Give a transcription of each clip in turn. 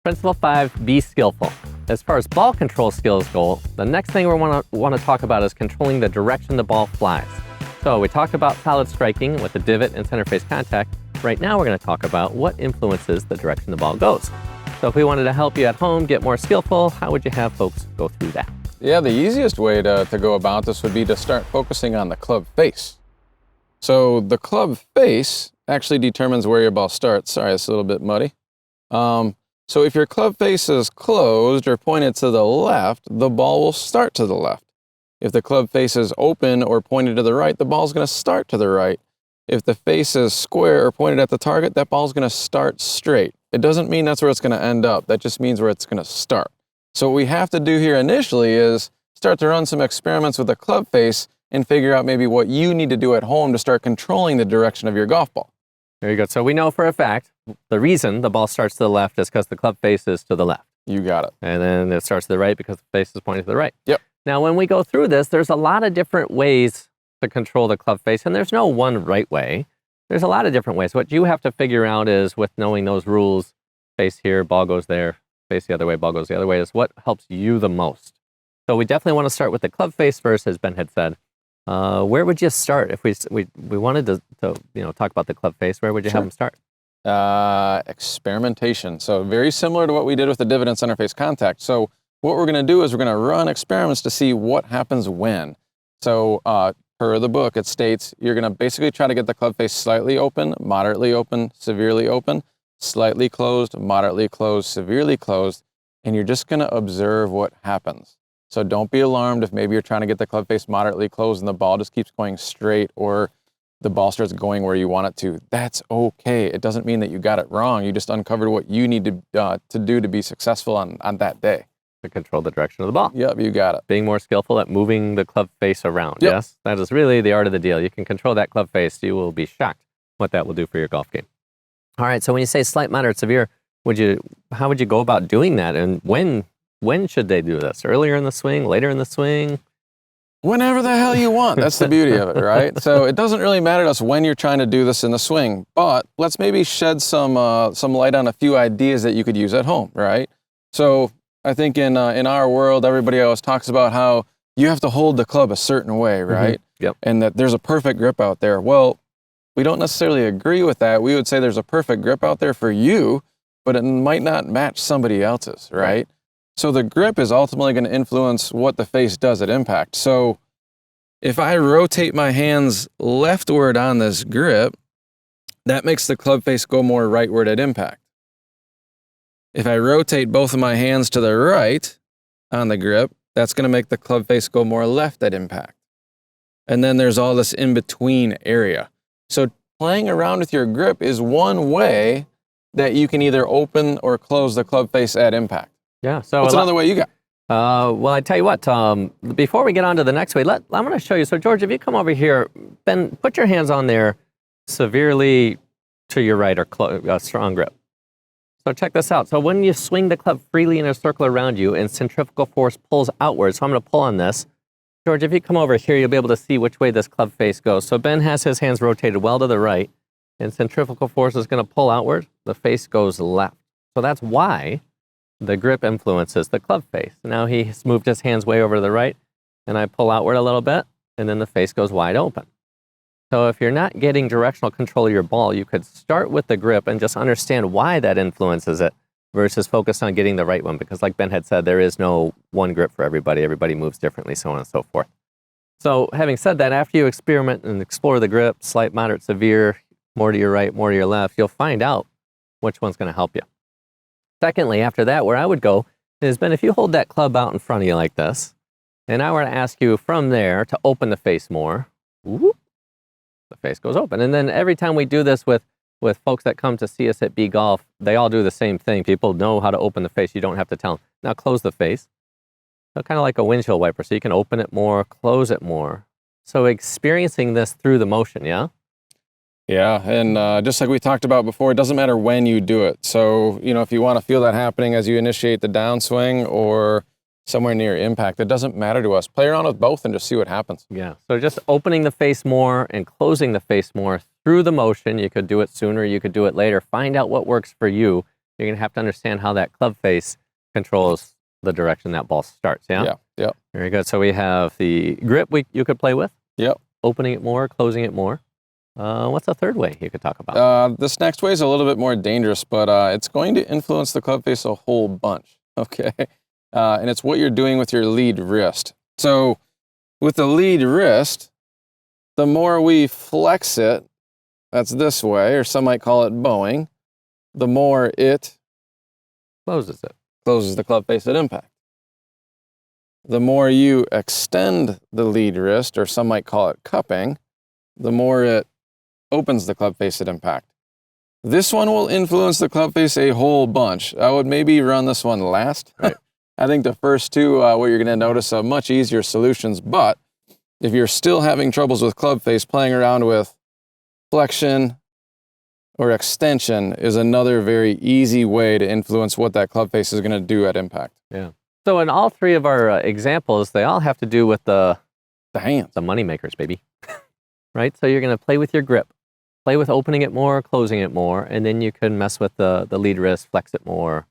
Principle 5, be skillful. As far as ball control skills go, the next thing we want to talk about is controlling the direction the ball flies. So we talked about solid striking with the divot and center face contact. Right now we're going to talk about what influences the direction the ball goes. So if we wanted to help you at home get more skillful, how would you have folks go through that? Yeah, the easiest way to go about this would be to start focusing on the club face. So the club face actually determines where your ball starts. Sorry, it's a little bit muddy. So if your club face is closed or pointed to the left, the ball will start to the left. If the club face is open or pointed to the right, the ball's going to start to the right. If the face is square or pointed at the target, that ball's going to start straight. It doesn't mean that's where it's going to end up. That just means where it's going to start. So what we have to do here initially is start to run some experiments with the club face and figure out maybe what you need to do at home to start controlling the direction of your golf ball. There you go. So we know for a fact the reason the ball starts to the left is because the club face is to the left. You got it. And then it starts to the right because the face is pointing to the right. Yep. Now, when we go through this, there's a lot of different ways to control the club face, and there's no one right way. There's a lot of different ways. What you have to figure out is, with knowing those rules, face here, ball goes there, face the other way, ball goes the other way, is what helps you the most. So we definitely want to start with the club face first, as Ben had said. Where would you start if we wanted to talk about the club face? Where would you have them start? Experimentation. So very similar to what we did with the divot and center face contact. So what we're going to do is we're going to run experiments to see what happens when. So per the book, it states you're going to basically try to get the club face slightly open, moderately open, severely open, slightly closed, moderately closed, severely closed, and you're just going to observe what happens. So don't be alarmed if maybe you're trying to get the club face moderately closed and the ball just keeps going straight, or the ball starts going where you want it to. That's okay. It doesn't mean that you got it wrong. You just uncovered what you need to do to be successful on that day. To control the direction of the ball. Yep, you got it. Being more skillful at moving the club face around. Yep. Yes, that is really the art of the deal. You can control that club face. You will be shocked what that will do for your golf game. All right, so when you say slight, moderate, severe, how would you go about doing that? And when should they do this? Earlier in the swing, later in the swing? Whenever the hell you want. That's the beauty of it, right? So it doesn't really matter to us when you're trying to do this in the swing, but let's maybe shed some light on a few ideas that you could use at home, right? So I think in our world, everybody always talks about how you have to hold the club a certain way, right? Mm-hmm. Yep. And that there's a perfect grip out there. Well, we don't necessarily agree with that. We would say there's a perfect grip out there for you, but it might not match somebody else's, right? So the grip is ultimately going to influence what the face does at impact. So if I rotate my hands leftward on this grip, that makes the club face go more rightward at impact. If I rotate both of my hands to the right on the grip, that's going to make the club face go more left at impact. And then there's all this in-between area. So playing around with your grip is one way that you can either open or close the club face at impact. Yeah. So what's another way you got? Well, I tell you what, before we get on to the next way, I'm going to show you. So George, if you come over here, Ben, put your hands on there severely to your right, or strong grip. So check this out. So when you swing the club freely in a circle around you and centrifugal force pulls outward, so I'm going to pull on this. George, if you come over here, you'll be able to see which way this club face goes. So Ben has his hands rotated well to the right, and centrifugal force is going to pull outward. The face goes left. So that's why the grip influences the club face. Now he's moved his hands way over to the right, and I pull outward a little bit, and then the face goes wide open. So if you're not getting directional control of your ball, you could start with the grip and just understand why that influences it versus focus on getting the right one. Because like Ben had said, there is no one grip for everybody. Everybody moves differently, so on and so forth. So having said that, after you experiment and explore the grip, slight, moderate, severe, more to your right, more to your left, you'll find out which one's going to help you. Secondly, after that, where I would go is, Ben, if you hold that club out in front of you like this, and I were to ask you from there to open the face more, whoop, the face goes open. And then every time we do this with folks that come to see us at B Golf, they all do the same thing. People know how to open the face. You don't have to tell them. Now close the face. So kind of like a windshield wiper. So you can open it more, close it more. So experiencing this through the motion, yeah? Yeah, and just like we talked about before, it doesn't matter when you do it. So, if you want to feel that happening as you initiate the downswing or somewhere near impact, it doesn't matter to us. Play around with both and just see what happens. Yeah, so just opening the face more and closing the face more through the motion. You could do it sooner, you could do it later. Find out what works for you you're going to have to understand how that club face controls the direction that ball starts, yeah? Yeah, yeah. Very good. So we have the grip you could play with. Yep. Opening it more, closing it more. What's a third way you could talk about? This next way is a little bit more dangerous, but it's going to influence the club face a whole bunch, okay? And it's what you're doing with your lead wrist. So with the lead wrist, the more we flex it, that's this way, or some might call it bowing, the more it Closes it. closes the club face at impact. The more you extend the lead wrist, or some might call it cupping, the more it opens the club face at impact. This one will influence the club face a whole bunch. I would maybe run this one last. Right. I think the first two, what you're going to notice are much easier solutions, but if you're still having troubles with club face, playing around with flexion or extension is another very easy way to influence what that club face is going to do at impact. Yeah. So in all three of our examples, they all have to do with the hands. The money makers, baby. Right? So you're going to play with your grip, play with opening it more, closing it more, and then you can mess with the lead wrist, flex it more,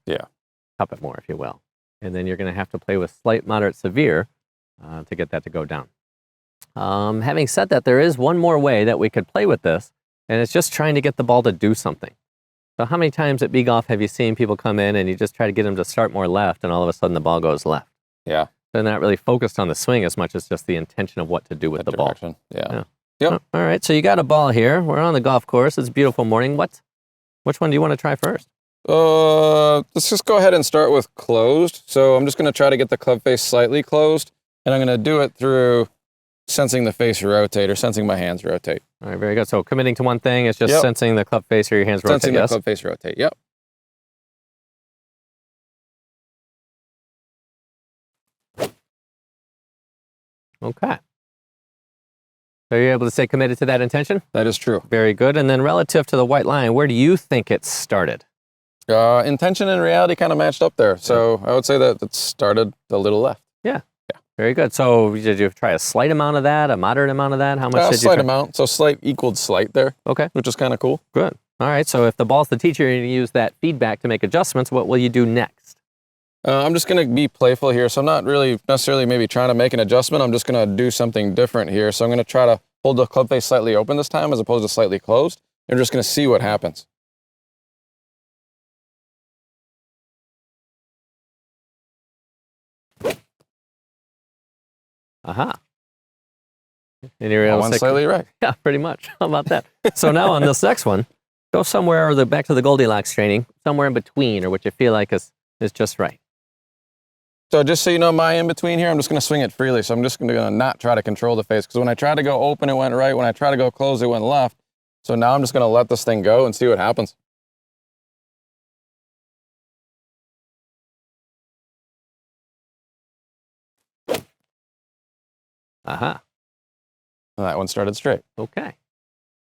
cup it more, if you will. And then you're going to have to play with slight, moderate, severe to get that to go down. Having said that, there is one more way that we could play with this, and it's just trying to get the ball to do something. So how many times at B-Golf have you seen people come in and you just try to get them to start more left, and all of a sudden the ball goes left? Yeah. They're not really focused on the swing as much as just the intention of what to do with the direction. ball. Yeah. Yep. All right, so you got a ball here. We're on the golf course. It's a beautiful morning. Which one do you want to try first? Let's just go ahead and start with closed. So I'm just going to try to get the club face slightly closed, and I'm going to do it through sensing the face rotate or sensing my hands rotate. All right, very good. So committing to one thing is just sensing the club face or your hands rotate, Sensing the club face rotate, yep. Okay. So you're able to stay committed to that intention? That is true. Very good. And then relative to the white line, where do you think it started? Intention and reality kind of matched up there. So I would say that it started a little left. Yeah. Very good. So did you try a slight amount of that, a moderate amount of that? How much did you try? Slight amount. So slight equaled slight there. Okay. Which is kind of cool. Good. All right. So if the ball's the teacher and you use that feedback to make adjustments, what will you do next? I'm just going to be playful here. So I'm not really necessarily maybe trying to make an adjustment. I'm just going to do something different here. So I'm going to try to hold the club face slightly open this time as opposed to slightly closed. I'm just going to see what happens. Aha. And you're able One to slightly right. Yeah, pretty much. How about that? So now on this next one, go somewhere, back to the Goldilocks training, somewhere in between, or what you feel like is just right. So just so you know, my in-between here, I'm just going to swing it freely. So I'm just going to not try to control the face, because when I tried to go open, it went right. When I try to go close, it went left. So now I'm just going to let this thing go and see what happens. Aha. And that one started straight. Okay.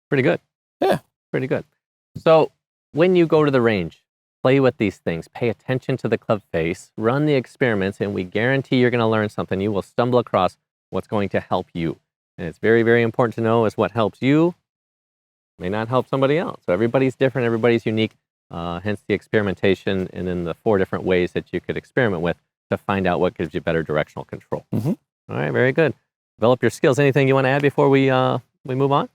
Pretty good. Yeah. Pretty good. So when you go to the range, play with these things, pay attention to the club face, run the experiments, and we guarantee you're going to learn something. You will stumble across what's going to help you. And it's very, very important to know is what helps you may not help somebody else. So everybody's different, everybody's unique, hence the experimentation and then the 4 different ways that you could experiment with to find out what gives you better directional control. Mm-hmm. All right, very good. Develop your skills. Anything you want to add before we move on?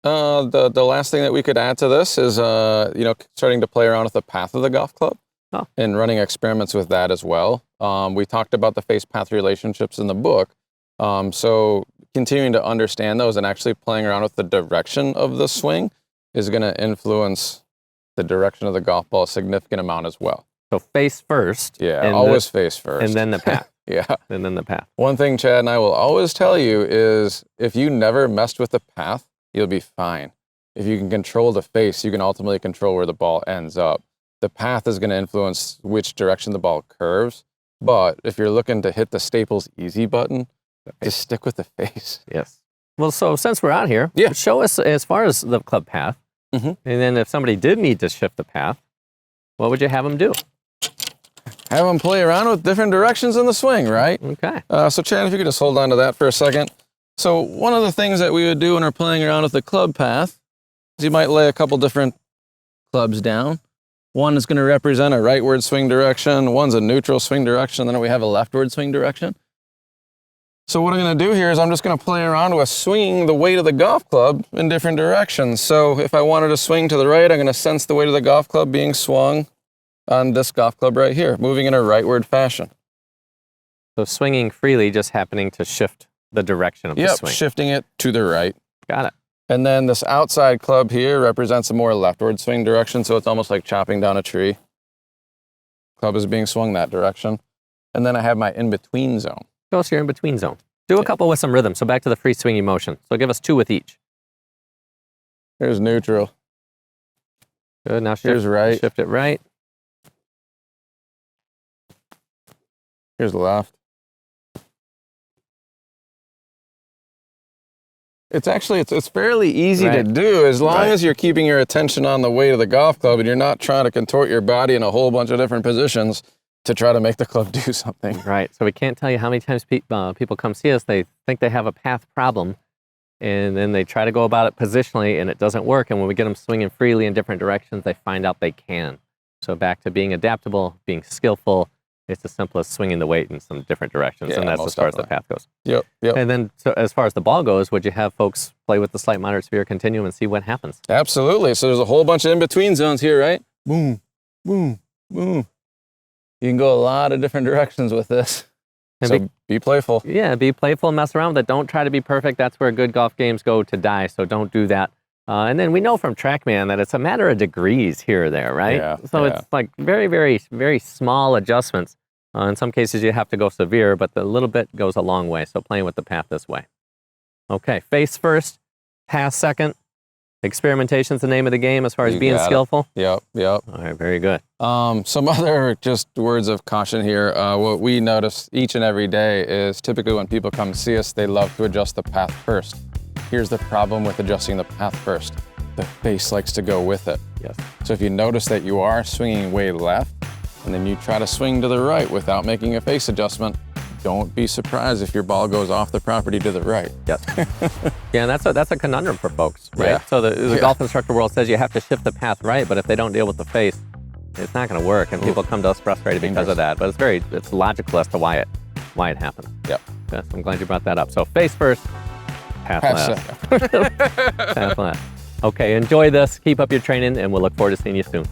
The last thing that we could add to this is, starting to play around with the path of the golf club and running experiments with that as well. We talked about the face-path relationships in the book. So continuing to understand those and actually playing around with the direction of the swing is going to influence the direction of the golf ball a significant amount as well. So face first. Yeah, always face first. And then the path. Yeah. And then the path. One thing Chad and I will always tell you is if you never messed with the path, you'll be fine. If you can control the face, you can ultimately control where the ball ends up. The path is going to influence which direction the ball curves. But if you're looking to hit the Staples easy button, just stick with the face. Yes. Well, so since we're out here, show us as far as the club path. Mm-hmm. And then if somebody did need to shift the path, what would you have them do? Have them play around with different directions in the swing, right? Okay. So Chad, if you could just hold on to that for a second. So one of the things that we would do when we're playing around with the club path is you might lay a couple different clubs down. One is going to represent a rightward swing direction. One's a neutral swing direction. Then we have a leftward swing direction. So what I'm going to do here is I'm just going to play around with swinging the weight of the golf club in different directions. So if I wanted to swing to the right, I'm going to sense the weight of the golf club being swung on this golf club right here, moving in a rightward fashion. So swinging freely, just happening to shift the direction of the swing. Yep, shifting it to the right. Got it. And then this outside club here represents a more leftward swing direction, so it's almost like chopping down a tree. Club is being swung that direction. And then I have my in-between zone. Go to your in-between zone. Do a couple with some rhythm. So back to the free swinging motion. So give us 2 with each. Here's neutral. Good. Now Here's right. Shift it right. Here's left. It's fairly easy to do as long as you're keeping your attention on the weight of the golf club and you're not trying to contort your body in a whole bunch of different positions to try to make the club do something. Right. So we can't tell you how many times people come see us. They think they have a path problem, and then they try to go about it positionally, and it doesn't work. And when we get them swinging freely in different directions, they find out they can. So back to being adaptable, being skillful. It's as simple as swinging the weight in some different directions, and that's as far as the path goes. Yep. And then so as far as the ball goes, would you have folks play with the slight, moderate, severe continuum and see what happens? Absolutely. So there's a whole bunch of in-between zones here, right? Boom, boom, boom. You can go a lot of different directions with this. And so be playful. Yeah, be playful, mess around with it. Don't try to be perfect. That's where good golf games go to die, so don't do that. And then we know from TrackMan that it's a matter of degrees here or there, right? Yeah, so it's like very, very, very small adjustments. In some cases, you have to go severe, but the little bit goes a long way. So playing with the path this way. Okay, face first, pass second. Experimentation's the name of the game as far as being skillful. Yep. All right, very good. Some other just words of caution here. What we notice each and every day is typically when people come see us, they love to adjust the path first. Here's the problem with adjusting the path first. The face likes to go with it. Yes. So if you notice that you are swinging way left, and then you try to swing to the right without making a face adjustment, don't be surprised if your ball goes off the property to the right. Yes. Yeah, and that's a conundrum for folks, right? Yeah. So the golf instructor world says you have to shift the path right, but if they don't deal with the face, it's not going to work, and people come to us frustrated because of that. But it's logical as to why it happens. Yep. Yes, I'm glad you brought that up. So face first, path left. Path left. Okay, enjoy this. Keep up your training, and we'll look forward to seeing you soon.